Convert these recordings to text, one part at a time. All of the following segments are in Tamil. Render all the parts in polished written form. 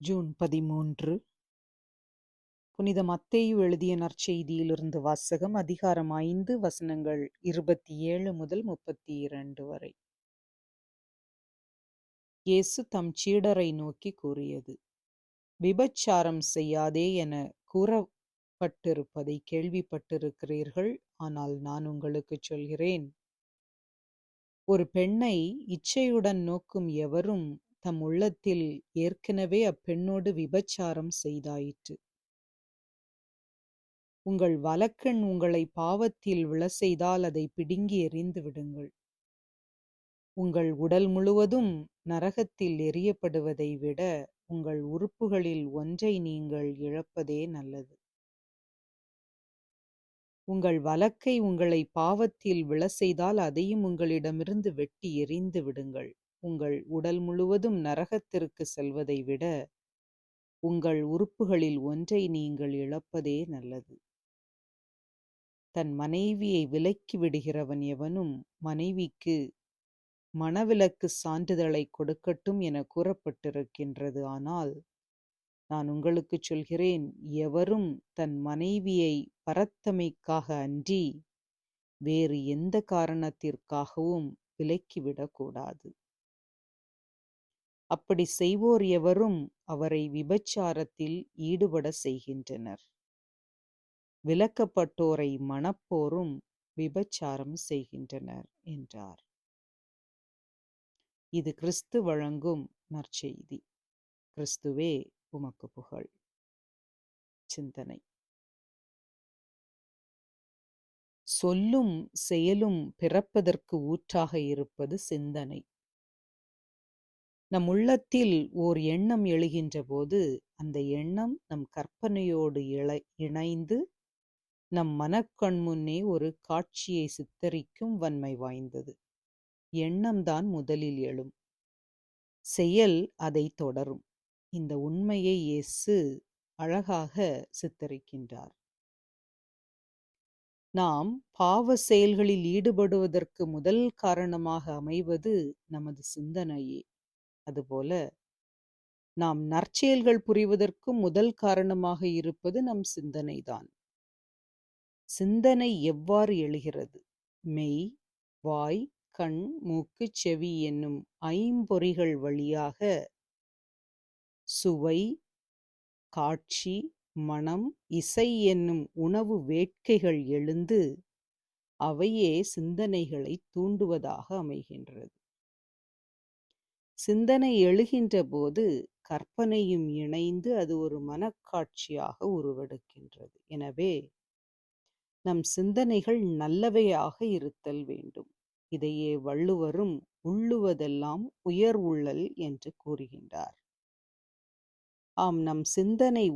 ஜூன் 13. புனித மத்தேயு எழுதிய நற்செய்தியிலிருந்து வாசகம். அதிகாரம் 5 வசனங்கள் 27 முதல் 32 வரை. இயேசு தம் சீடரை நோக்கி கூறியது: விபச்சாரம் செய்யாதே என கூறப்பட்டிருப்பதை கேள்விப்பட்டிருக்கிறீர்கள். ஆனால் நான் உங்களுக்குச் சொல்கிறேன், ஒரு பெண்ணை இச்சையுடன் நோக்கும் எவரும் தம் உள்ளத்தில் ஏற்கனவே அப்பெண்ணோடு விபச்சாரம் செய்தாயிற்று. உங்கள் வலக்கண் உங்களை பாவத்தில் விழச்செய்தால் அதை பிடுங்கி எறிந்து விடுங்கள். உங்கள் உடல் முழுவதும் நரகத்தில் எறியப்படுவதை விட உங்கள் உறுப்புகளில் ஒன்றை நீங்கள் இழப்பதே நல்லது. உங்கள் வலக்கை உங்களை பாவத்தில் விழச்செய்தால் அதையும் உங்களிடமிருந்து வெட்டி எறிந்து விடுங்கள். உங்கள் உடல் முழுவதும் நரகத்திற்கு செல்வதை விட உங்கள் உறுப்புகளில் ஒன்றை நீங்கள் இழப்பதே நல்லது. தன் மனைவியை விலக்கி விடுகிறவன் எவனும் மனைவிக்கு மணவிலக்கு சான்றிதழை கொடுக்கட்டும் என கூறப்பட்டிருக்கின்றது. ஆனால் நான் உங்களுக்குச் சொல்கிறேன், எவரும் தன் மனைவியை பரத்தமைக்காக அன்றி வேறு எந்த காரணத்திற்காகவும் விலக்கிவிடக்கூடாது. அப்படி செய்வோர் எவரும் அவரை விபச்சாரத்தில் ஈடுபட செய்கின்றனர். விலக்கப்பட்டோரை மணப்போரும் விபச்சாரம் செய்கின்றனர் என்றார். இது கிறிஸ்து வழங்கும் நற்செய்தி. கிறிஸ்துவே உமக்கு புகழ். சிந்தனை: சொல்லும் செயலும் பிறப்பதற்கு ஊற்றாக இருப்பது சிந்தனை. நம் உள்ளத்தில் ஓர் எண்ணம் எழுகின்ற போது அந்த எண்ணம் நம் கற்பனையோடு இணைந்து நம் மனக்கண் முன்னே ஒரு காட்சியை சித்தரிக்கும் வன்மை வாய்ந்தது. எண்ணம்தான் முதலில் எழும், செயல் அதை தொடரும். இந்த உண்மையை இயேசு அழகாக சித்தரிக்கின்றார். நாம் பாவ செயல்களில் ஈடுபடுவதற்கு முதல் காரணமாக அமைவது நமது சிந்தனையே. அதுபோல நாம் நற்செயல்கள் புரிவதற்கும் முதல் காரணமாக இருப்பது நம் சிந்தனைதான். சிந்தனை எவ்வாறு எழுகிறது? மெய், வாய், கண், மூக்கு, செவி என்னும் ஐம்பொறிகள் வழியாக சுவை, காட்சி, மனம், இசை என்னும் உணவு வேட்கைகள் எழுந்து அவையே சிந்தனைகளை தூண்டுவதாக அமைகின்றது. சிந்தனை எழுகின்ற போது கற்பனையும் இணைந்து அது ஒரு மனக்காட்சியாக உருவெடுக்கின்றது. எனவே நம் சிந்தனைகள் நல்லவையாக இருத்தல் வேண்டும். இதையே வள்ளுவரும் உள்ளுவதெல்லாம் உயர் உள்ளல் என்று கூறுகின்றார். ஆம், நம் சிந்தனை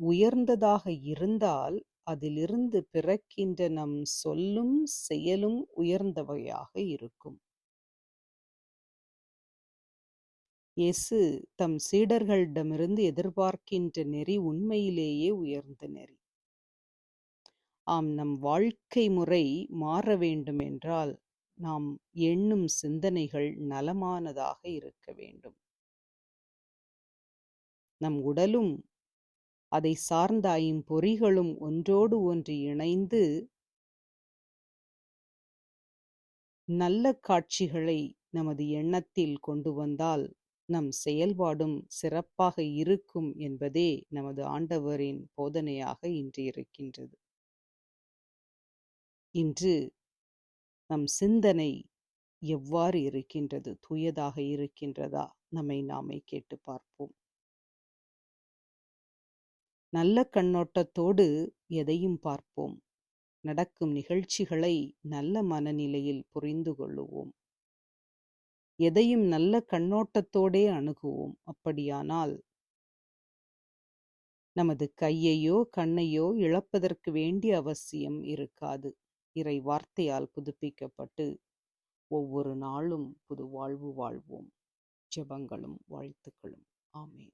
உயர்ந்ததாக இருந்தால் அதிலிருந்து பிறக்கின்ற நம் சொல்லும் செயலும் உயர்ந்தவையாக இருக்கும். இயேசு தம் சீடர்களிடமிருந்து எதிர்பார்க்கின்ற நெறி உண்மையிலேயே உயர்ந்த நெறி. ஆம், நம் வாழ்க்கை முறை மாற வேண்டும் என்றால் நாம் எண்ணும் சிந்தனைகள் நலமானதாக இருக்க வேண்டும். நம் உடலும் அதை சார்ந்த ஐம்பொறிகளும் ஒன்றோடு ஒன்று இணைந்து நல்ல காட்சிகளை நமது எண்ணத்தில் கொண்டு வந்தால் நம் செயல்பாடும் சிறப்பாக இருக்கும் என்பதே நமது ஆண்டவரின் போதனையாக இன்று இருக்கின்றது. இன்று நம் சிந்தனை எவ்வாறு இருக்கின்றது? தூயதாக இருக்கின்றதா? நம்மை நாமே கேட்டு பார்ப்போம். நல்ல கண்ணோட்டத்தோடு எதையும் பார்ப்போம். நடக்கும் நிகழ்ச்சிகளை நல்ல மனநிலையில் புரிந்து கொள்ளுவோம். எதையும் நல்ல கண்ணோட்டத்தோடே அணுகுவோம். அப்படியானால் நமது கையையோ கண்ணையோ இழப்பதற்கு வேண்டிய அவசியம் இருக்காது. இறை வார்த்தையால் புதுப்பிக்கப்பட்டு ஒவ்வொரு நாளும் புது வாழ்வு வாழ்வோம். ஜெபங்களும் வாழ்த்துக்களும். ஆமென்.